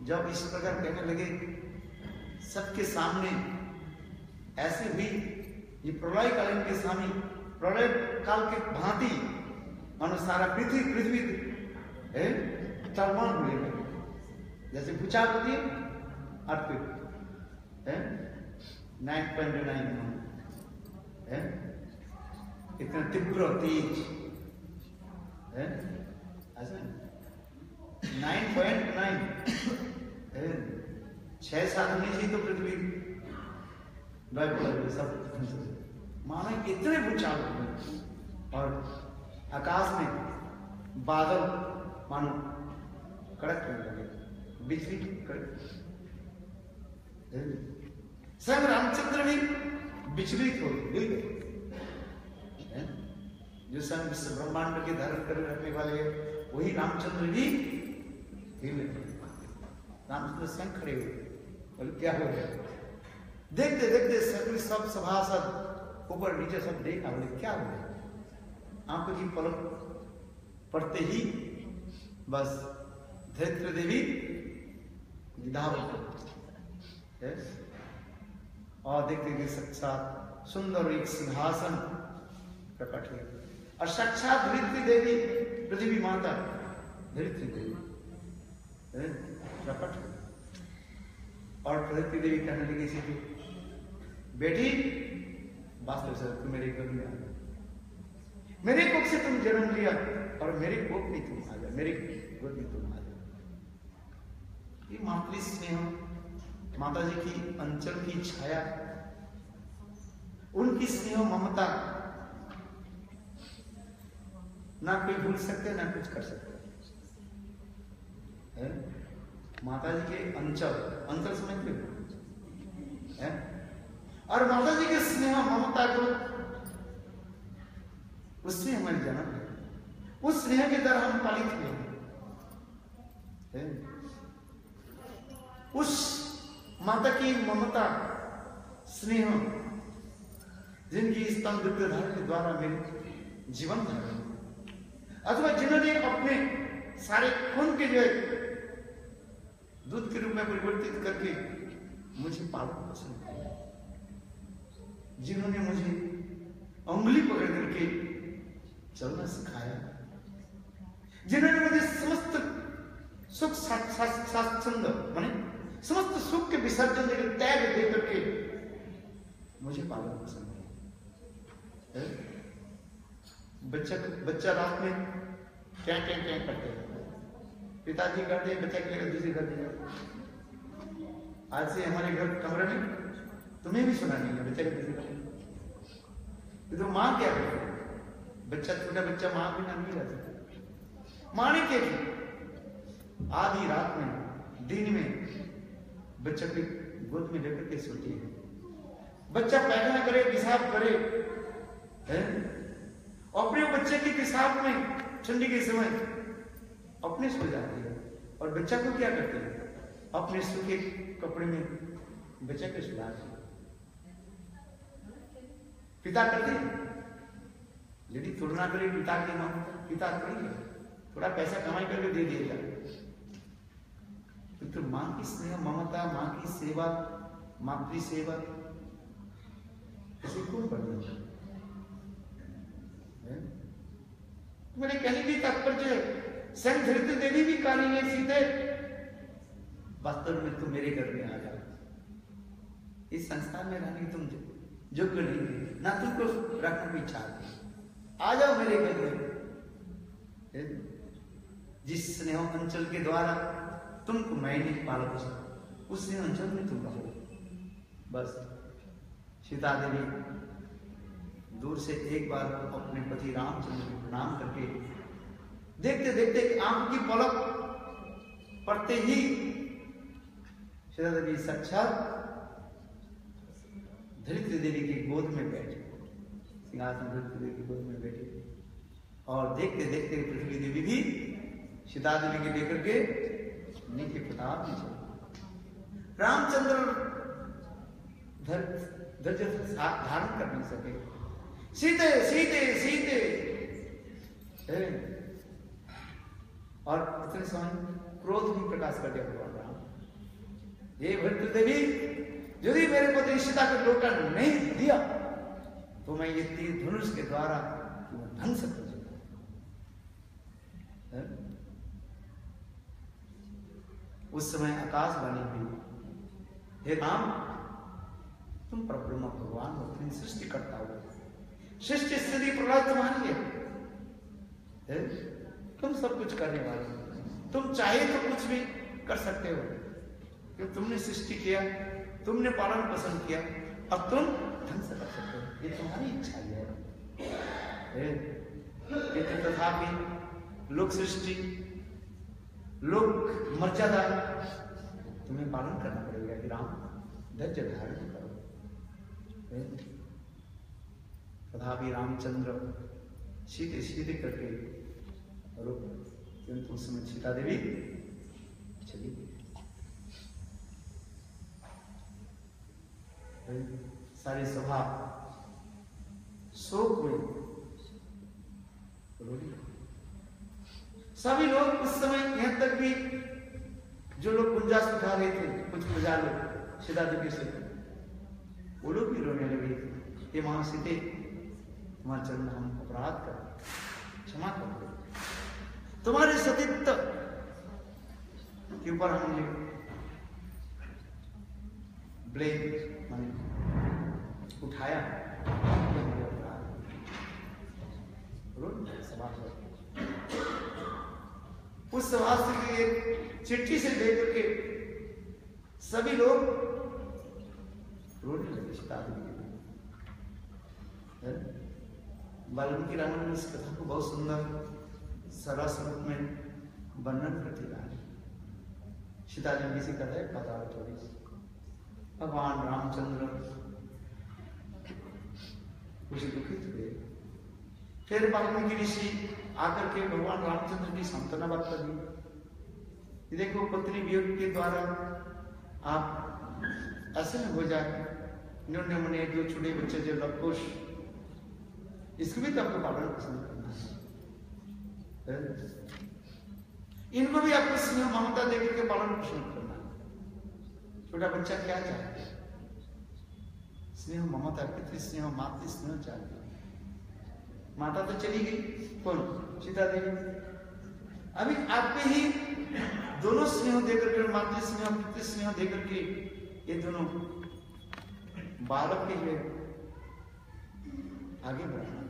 जब इस प्रकार कहने लगे सबके सामने ऐसे भी ये प्रलय कालीन के सामने प्रलय काल के भांति मानो सारा पृथ्वी टर्मोन हुए, जैसे भूचाल होती है अर्थक्वेक 9.9 है, इतना तीव्र तेज है, ऐसा 9.9 6-7 होनी चाहिए तो पृथ्वी सब मानो इतने भूचाल हुए और आकाश में बादल मानो कड़कने लगे, बिजली कड़क, स्वयं रामचंद्र भी विचलित हो गए, जो स्वयं विश्व ब्रह्मांड के धारण कर रखने वाले वही रामचंद्र भी हिले। रामचंद्र स्वयं खड़े हुए, बोले क्या हो गया? देखते देखते सब सभासद ऊपर नीचे सब देखा, बोले क्या हो गया? आंखों की पलक पड़ते ही बस धरित्री देवी विदा हो गई और देखते देखते साक्षात सुंदर एक सिंहासन प्रकट हुई और साक्षात धरित्री देवी पृथ्वी माता धरित्री देवी प्रकट हुई और धरित्री देवी कहने लगी सीधी, बेटी वास्तव से तुम मेरे घर में आ गए, मेरे कोख से तुम जन्म लिया और मेरे कोख में तुम आ गए, मेरे गोद में तुम आ गए। ये मातृ स्नेह, माता जी की अंचल की छाया, उनकी स्नेह ममता ना कोई भूल सकते ना कुछ कर सकते है? माता जी के अंचल समझते हैं और माता जी के स्नेह ममता को उससे हमारी जन्म है, उस स्नेह के द्वारा हम पालित हुए हैं। उस माता की ममता स्नेह जिनकी स्तंभ धारण के द्वारा मेरे जीवन धारण, अथवा जिन्होंने अपने सारे खून के जो दूध के रूप में परिवर्तित करके मुझे पालन पोषण किया, जिन्होंने मुझे उंगली पकड़ करके चलना सिखाया, जिन्होंने मुझे समस्त सुख स्वाच्छंद माने समस्त सुख के विसर्जन देकर त्याग दे करके मुझे पालन पोषण किया। बच्चा रात में क्या करते हैं, पिताजी करते हैं, बच्चा के लिए दूसरी कर दिया। आज से हमारे घर कमरे में तुम्हें भी सुना नहीं है, बच्चा के दूसरी कर, तो माँ क्या करती है? बच्चा छोटा बच्चा माँ बिना नहीं रह सकता। माँ ने क्या किया? आधी रात में दिन में बच्चा की गोद में लेकर के सोती है, बच्चा पैखाना करे पेशाब करे अपने बच्चे के पेशाब में ठंडी के समय अपने सो जाती है और बच्चा को क्या करती है? अपने सूखे कपड़े में बचा के सुला पिता करते यदि तुलना करे पिता की ममता, पिता थोड़ी है थोड़ा पैसा कमाई करके दे दिएगा, तो मां की स्नेह ममता, मां की सेवा, मातृ सेवा इसे कौन बढ़िया मेरे कहने की तात्पर्य है स्वयं धरित्री देवी भी कहा नहीं है सीधे वास्तव में तुम मेरे घर में आ जाओ, इस संसार में रहने की तुम योग्य नहीं है, ना तुमको रखने की इच्छा है, आ जाओ मेरे घर में। जिस स्नेह अंचल के द्वारा तुमको मैं नहीं पाल सकता उस स्नेह अंचल में तुम रहो। बस सीता देवी दूर से एक बार अपने पति रामचंद्र को प्रणाम करके देखते देखते आंख की पलक पड़ते ही सीता देवी साक्षात धरित्री देवी की गोद में बैठे, सिंहासन धरित्री देवी की गोद में बैठे और देखते देखते पृथ्वी देवी भी सीता देवी के लेकर के नीचे प्रताप भी चले। रामचंद्र धैर्य धारण कर नहीं सके, सीते सीते सीते और इतने समय क्रोध भी प्रकाश कर दिया भगवान राम, ये भद्र देवी यदि मेरे पति सीता को लौटा नहीं दिया तो मैं ये तीर धनुष के द्वारा ढंग से कर सकता। उस समय आकाशवाणी हुई, हे राम तुम परब्रह्म भगवान हो, तुम सृष्टि करता हो, सृष्टि स्थिति प्रलय तुम्हारी है, तुम सब कुछ करने वाले हो, तुम चाहे तो कुछ भी कर सकते हो, क्योंकि तुमने सृष्टि किया, तुमने पालन पोषण किया, अब तुम ढंग से कर सकते हो, ये तुम्हारी इच्छा है। तथापि लोक सृष्टि, लोक मर्यादा तुम्हें पालन करना पड़ेगा कि राम धैर्य धारण करो। तथापि रामचंद्र सीधे सीधे करके रुक, किंतु उस समय सीता देवी चली गई। सारी सभा शोक हुई, सभी लोग उस समय यहां तक भी जो लोग गुंजाश उठा रहे थे, कुछ प्रजा लोग सीता देवी से, वो लोग भी रोने लगे, ये मां सीते तुम्हारे चरण हम अपराध कर क्षमा कर दो, तुम्हारे सतीत्व के ऊपर हमने ब्लेम उठाया, उस सभा से चिट्ठी से लेकर के सभी लोग रोने लगे सीता देवी। वाल्मीकि रामायण में इस कथा को बहुत सुंदर सरस रूप में वर्णन करते हैं। सीता देवी से कथा है पाताल 24। भगवान रामचंद्र कुछ दुखित हुए, फिर वाल्मीकि ऋषि आकर के भगवान रामचंद्र की सांत्वना बात कर दी, देखो पत्नी वियोग के द्वारा आप ऐसे में हो जाए, न्यून मुने जो छोटे बच्चे जो लवकुश, इसको भी तो आपको पालन पसंद करना है, इनको भी आपको स्नेह ममता देकर के पालन पोषण करना है। छोटा बच्चा क्या चाहता है? स्नेह ममता, पितृ स्नेह, मातृ स्नेह चाहती है। माता तो चली गई, कौन? सीता देवी। अभी आपके ही दोनों स्नेह देकर के, मातृ स्नेह पितृ स्नेह देकर के, ये दोनों बालक के लिए आगे बढ़ना,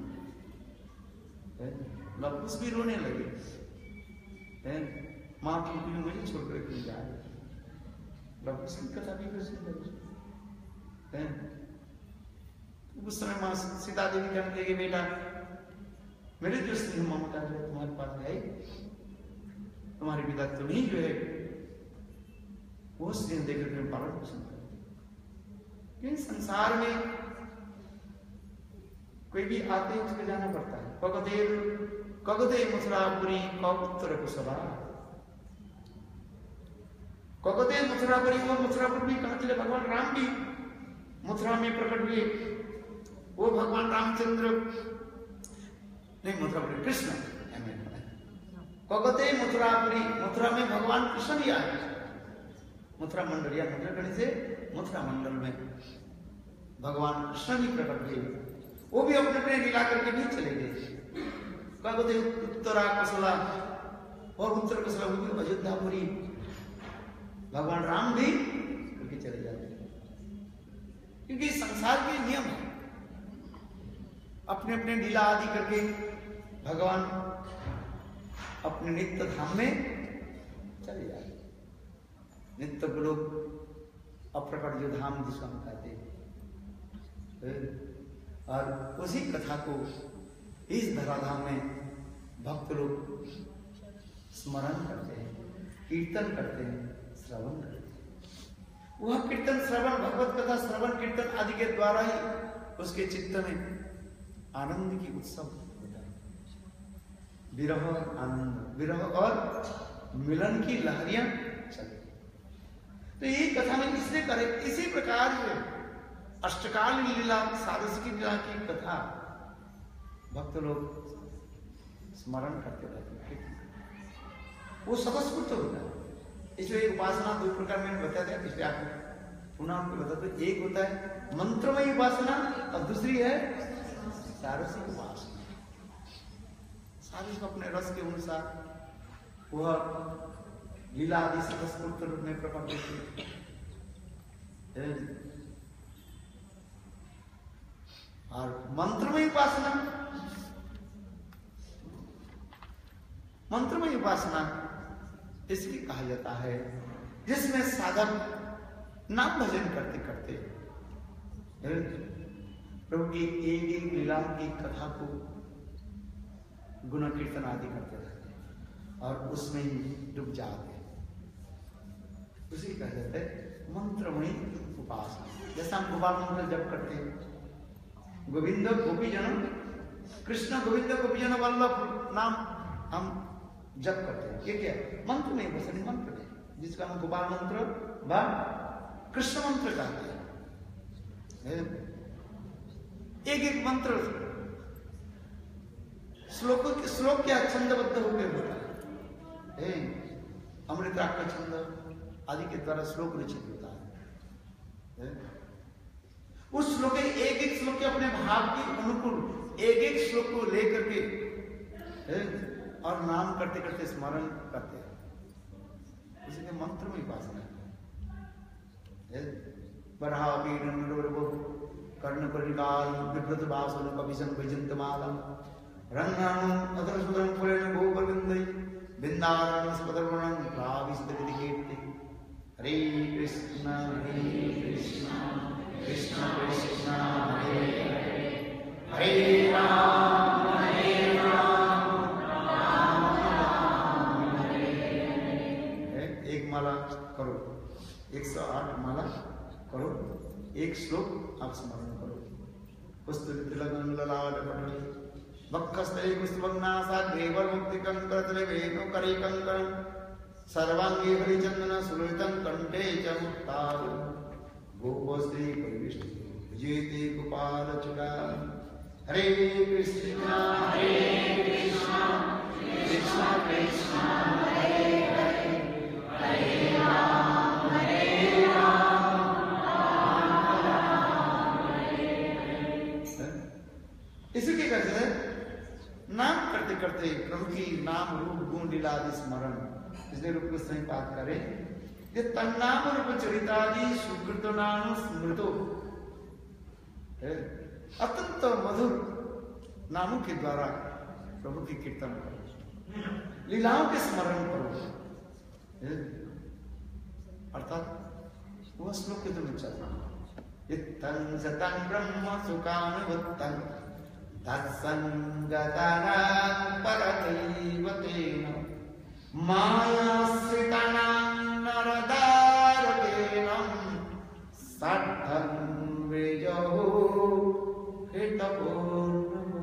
लवकुश भी रोने लगे, माँ की मुझे छोड़कर क्यों जा रही, लवकुश की कथा भी है। उस समय माँ सीता देवी कहने लगी, बेटा मेरे जो स्नेह ममता जो तुम्हारे पास है, तुम्हारे पिता तुम्ही जो है वो स्नेह देकर के पालन पोषण कर। संसार में कोई भी आते ही उसको जाना पड़ता है। कगदे मथुरापुरी कौपुत्र कुशला, कगते मथुरापुरी, वो मथुरापुर भी कहाँ चले? भगवान राम भी मथुरा में प्रकट हुए। वो भगवान रामचंद्र नहीं, मथुरापुरी कृष्ण, कगते मथुरापुरी, मथुरा में भगवान कृष्ण भी आए। मथुरा मंडल या मथुरा से मथुरा मंडल में भगवान कृष्ण भी प्रकट हुए। वो भी अपने अपने लीला करके भी चले गए। कगते उत्तरा कसला और उत्तर कसला, वो भी अयोध्यापुरी भगवान राम भी करके चले जाते हैं। क्योंकि संसार के नियम है, अपने अपने लीला आदि करके भगवान अपने नित्य धाम में चले जाते। नित्य लोग अप्रकट जो धाम जिसको हम कहते हैं, और उसी कथा को इस धराधाम में भक्त लोग स्मरण करते हैं, कीर्तन करते हैं, श्रवण करते हैं। वह कीर्तन श्रवण, भगवत कथा श्रवण कीर्तन आदि के द्वारा ही उसके चित्त में आनंद की उत्सव होता है। विरह आनंद, विरह और मिलन की लहरियां चलती। तो ये कथा में इसलिए करे, इसी प्रकार से अष्टकाल लीला, सारस्वती लीला की कथा भक्त लोग स्मरण करते रहते हैं। वो स्वतस्फूर्त होता है। इसलिए उपासना दो प्रकार मैंने बता दिया, इसलिए आपको पुनः आपको बता दो। एक होता है मंत्रमयी उपासना और दूसरी है सारसिक उपासना। सारसिक अपने रस के अनुसार वह लीला आदि स्वतस्फूर्त रूप में प्रकट होती है। और मंत्रमयी उपासना, मंत्रमयी उपासना इसलिए कहा जाता है जिसमें साधक नाम भजन करते करते प्रभु की एक एक लीला की कथा को गुण कीर्तन आदि करते रहते हैं और उसमें ही डूब जाते हैं। उसी कहा जाता है मंत्रमयी उपासना। जैसा हम गोपाल मंत्र जप करते हैं, गोविंद गोपीजन, कृष्ण गोविंद गोपीजन वल्लभ नाम हम जप करते हैं। ये क्या मंत्र नहीं, बस मंत्र नहीं, जिसका हम गोपाल मंत्र व कृष्ण मंत्र कहते हैं। एक एक मंत्र श्लोक क्या छंदबद्ध होकर होता है। अमृताक्ष का छंद आदि के द्वारा श्लोक रचित होता है। उस श्लोक एक एक श्लोक के अपने भाव के अनुकूल एक एक श्लोक को लेकर के और नाम करते करते स्मरण करते हैं। उसी के मंत्र में उपासना है। कर्ण परिकाल विभ्रत भाषण कविशन वैजंतमालम रंगाणं अधरसुदं फुलेन गोपविंदई बिंदारण सपदर्वणं प्राविशति कीर्ति। हरे कृष्ण कृष्ण कृष्ण हरे हरे, हरे राम राम हरे हरे। एक माला करो, 108 माला करो, एक श्लोक आप स्मरण करो। पुस्तकं ललाट पटले वक्षस्थले पुष्पवन्नासाग्रे वरमुक्तिकंकरतले वेणुकरैकंकरं सर्वांगे हरिचंदन सुललितं कंठे च मुक्तार गोपश्री परिविष्टितो विजेते गोपालचूड़ा। हरे कृष्ण कृष्ण कृष्ण हरे हरे, हरे राम इसी के कहते हैं नाम करते करते प्रभु की नाम रूप गुण लीला आदि स्मरण। इसलिए रूप गोस्वामी बात करे ये तन्नाम रूप चरितादि सुकृत नाम स्मृतो, अत्यंत मधुर नामों के द्वारा प्रभु की कीर्तन करो, लीलाओं के स्मरण करो। अर्थात वह श्लोक के तुम चलना इत्थं सतं ब्रह्म सुखानुवत्तं तत्संगतानां परदैवतेन मायाश्रितानां नरदारकेन साद्धं वेजहो हितपूर्णमन्ना।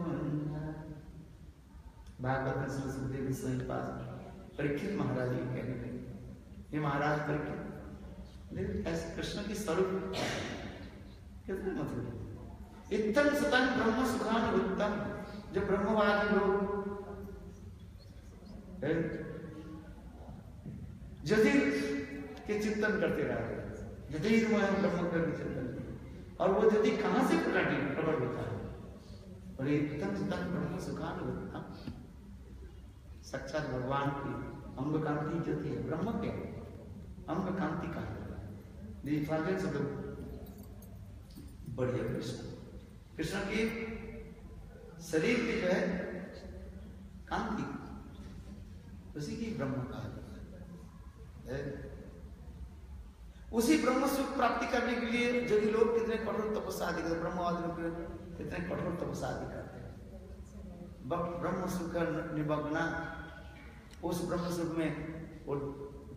भागवत में सरस्वती गोस्वामी पास परीक्षित महाराज जी कहने लगे ये महाराज करके ऐसे कृष्ण की स्वरूप कितने मतलब इत्थम सतन ब्रह्म सुखानुत्तम। जो ब्रह्मवादी लोग जदीर के चिंतन करते रहते हैं, जदीर में ब्रह्म का चिंतन, और वो जदीर कहां से प्रकट होता है? और इत्थम सतन ब्रह्म सुखानुत्तम, साक्षात भगवान की अंग कांति जो थी, ब्रह्म के अंग कांति का बढ़िया कृष्ण की शरीर की जो है कांति, उसी की ब्रह्म कहा है। उसी ब्रह्म सुख प्राप्ति करने के लिए जो भी लोग कितने कठोर तपस्या आदि करते, ब्रह्मवादी लोग कितने कठोर तपस्या आदि करते हैं, ब्रह्म सुख निमग्ना, उस ब्रह्म सुख में वो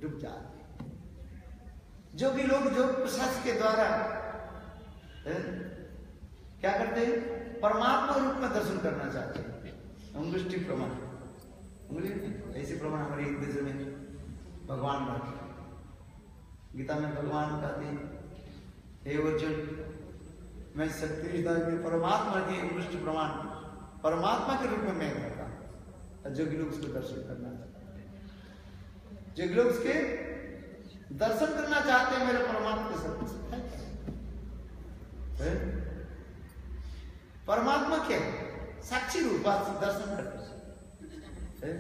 डूब जाते। जो भी लोग जो प्रसाद के द्वारा क्या करते हैं, परमात्मा रूप में दर्शन करना चाहते हैं, अंगुष्टि प्रमाण, उंगली ऐसे प्रमाण हमारे एक देश में भगवान बाकी, गीता में भगवान कहते हैं, हे अर्जुन मैं शक्ति में परमात्मा के अंगुष्टि प्रमाण, परमात्मा के रूप में मैं रहता हूं। जो भी लोग उसको दर्शन करना चाहते हैं, जो लोग उसके दर्शन करना चाहते हैं, मेरे परमात्मा के सब कुछ है। परमात्मा क्या है? साक्षी रूप दर्शन करते हैं।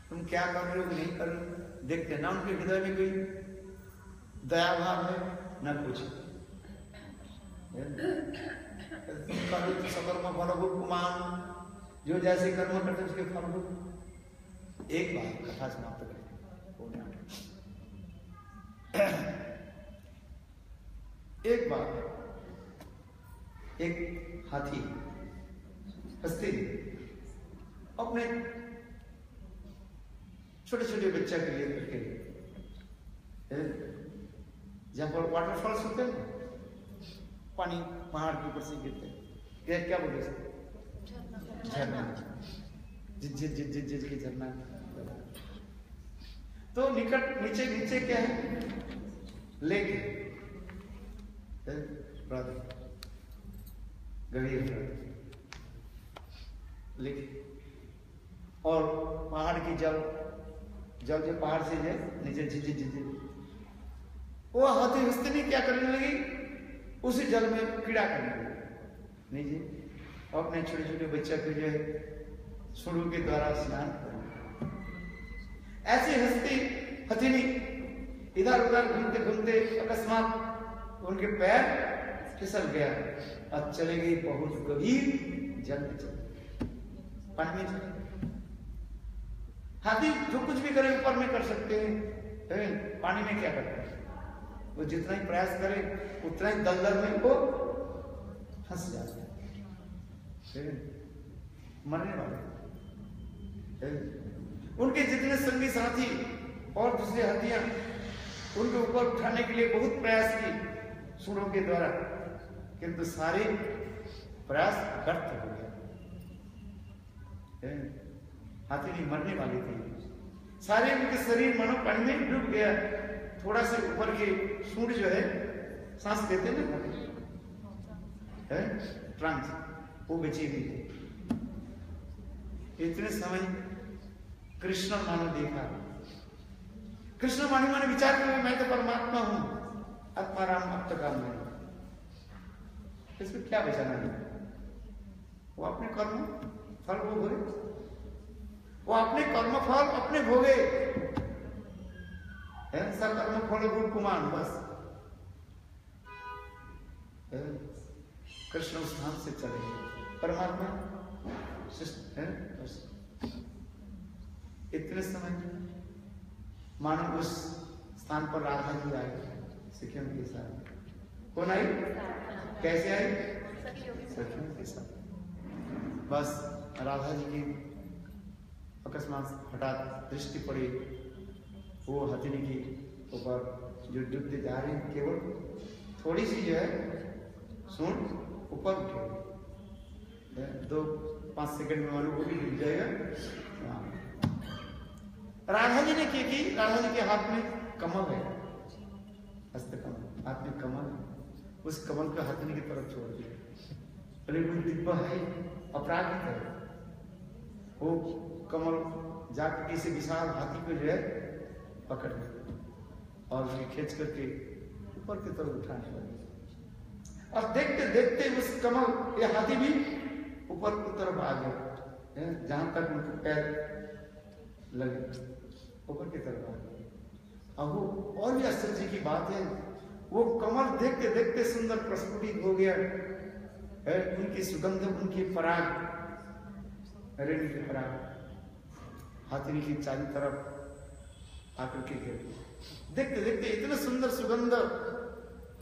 तुम क्या कर रहे हो नहीं कर रहे हो देखते ना, उनके हृदय में कोई दया भाव है न कुछ। करो तो सकर्म फलभूत कुमान, जो जैसे कर्म करते उसके फलभूत। एक बार कथा समाप्त करें। एक बार एक हाथी हस्ती अपने छोटे छोटे बच्चा के लिए करके जहां पर वाटरफॉल्स होते हैं, पानी पहाड़ के ऊपर से गिरते हैं, क्या बोले झरना, झिझ के झरना। तो निकट नीचे नीचे क्या है, लेक गंभीर लेक, और पहाड़ की जल जो पहाड़ से नीचे झिझ, वो हाथी हस्ती क्या करने लगी, उसी जल में कीड़ा करने लगी नीचे, और अपने छोटे छोटे बच्चा के जो है सुरु के द्वारा स्नान कर। ऐसी हस्ती हथिनी इधर उधर घूमते घूमते अकस्मात उनके पैर फिसल गया और चले गई बहुत गंभीर जल में, पानी में चले। हाथी जो कुछ भी करे ऊपर में कर सकते हैं, पानी में क्या करते हैं? वो जितना ही प्रयास करे उतना ही दलदल में वो फंस जाता है, मरने वाले। उनके जितने संगी साथी और दूसरे हाथियां उनके ऊपर उठाने के लिए बहुत प्रयास की सूरों के द्वारा, किंतु सारे प्रयास व्यर्थ हो गए। हाथी नहीं मरने वाली थी, सारे उनके शरीर मानो पानी में डूब गया। थोड़ा से ऊपर के सूंड जो है सांस लेते ना ट्रांस, वो बची हुई थी। इतने समय कृष्ण मानो देखा, कृष्ण माने विचार कर मैं तो परमात्मा हूं, आत्माराम अप्तकाम नहीं, इसमें क्या बचाना है? वो अपने कर्म फल भोगे, वो अपने कर्म फल अपने भोगे, कर्म फल रूप कुमान। बस कृष्ण उस स्थान से चले, परमात्मा इतने समय मानो उस स्थान पर राधा जी आई सखियों के साथ। कौन आई? कैसे आई? सखियों के साथ। बस राधा जी की अकस्मात हठात दृष्टि पड़ी, वो हथिनी की ऊपर जो डूबते जा रही, केवल थोड़ी सी जो है सूंड ऊपर उठे, 2-5 सेकंड में मानो वो भी डूब जाएगा। राधा जी ने क्या की, राधा जी के हाथ में कमल है, हस्त कमल, हाथ में कमल है, उस कमल को हाथनी की तरफ छोड़ दिया। अरे कोई दिव्य है, अपराध है, वो कमल जाकर किसी विशाल हाथी को जो है पकड़ लिया और उसे खींच करके ऊपर की तरफ उठाने लगे। और देखते देखते उस कमल ये हाथी भी ऊपर की तरफ आ गया, जहां तक उनके पैर लगे ऊपर की तरफ आ गए। अब वो और भी आश्चर्य की बात है, वो कमल देखते देखते सुंदर प्रस्फुटित हो गया, उनकी सुगंध, उनकी पराग, रेणी की पराग हाथी की चारों तरफ आकर के गिर, देखते देखते इतना सुंदर सुगंध,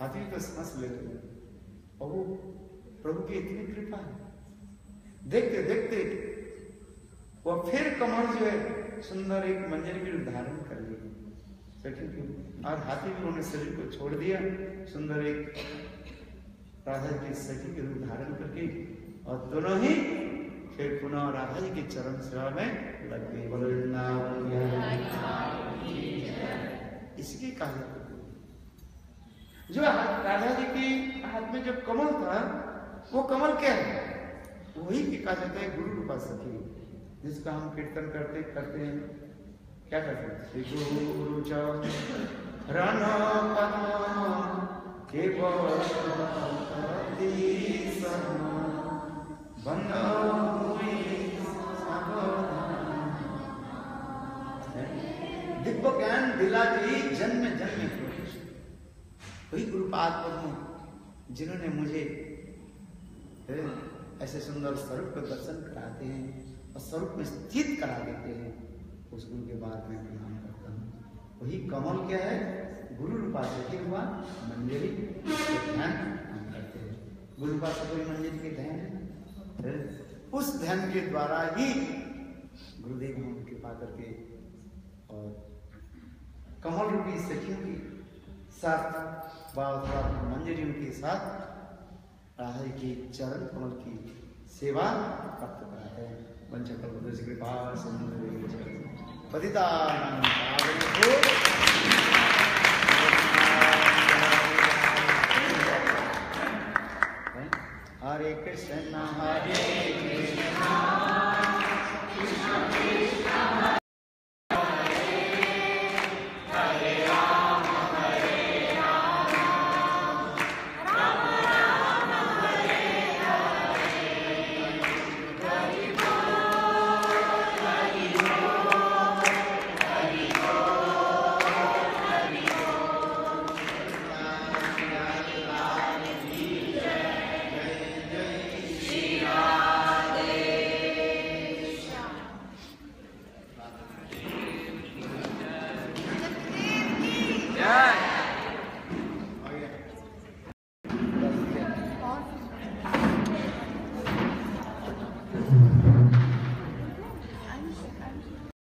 हाथी तो सांस ले रहे, और वो प्रभु की इतनी कृपा है, देखते देखते वो फिर कमल जो है सुंदर एक मंजरी भी धारण कर ली, और हाथी भी उन्होंने शरीर को छोड़ दिया, सुंदर एक राधा की सखी के रूप धारण करके, और दोनों ही फिर पुनः राधा जी के चरण सेवा में लग गए। इसकी कहा जो राधा जी के हाथ में जो कमल था, वो कमल क्या है, वही की कहा जाता है गुरु रूपा सखी, जिसका हम कीर्तन करते हैं, क्या करते हैं, गुरु चरण दिव्य ज्ञान दिला दी जन्म जन्म की, वही गुरुपाद पद्म जिन्होंने मुझे ऐसे सुंदर स्वरूप का दर्शन कराते हैं और स्वरूप में स्थित करा देते हैं, उस गुरु के बाद में प्रणाम करता हूँ। वही कमल क्या है, गुरु रूपा सखी हुआ मंजरी ध्यान हम करते हैं, गुरु रूपा सखी मंजरी के ध्यान है, उस ध्यान के द्वारा ही गुरुदेव हम कृपा करके और कमल रूपी सखियों के साथ मंजरियों के साथ राधा की चरण कमल की सेवा प्राप्त कराते हैं। वंशकल्पतरुभ्यश्च कृपा सिंधु पतितानां पावनेभ्यो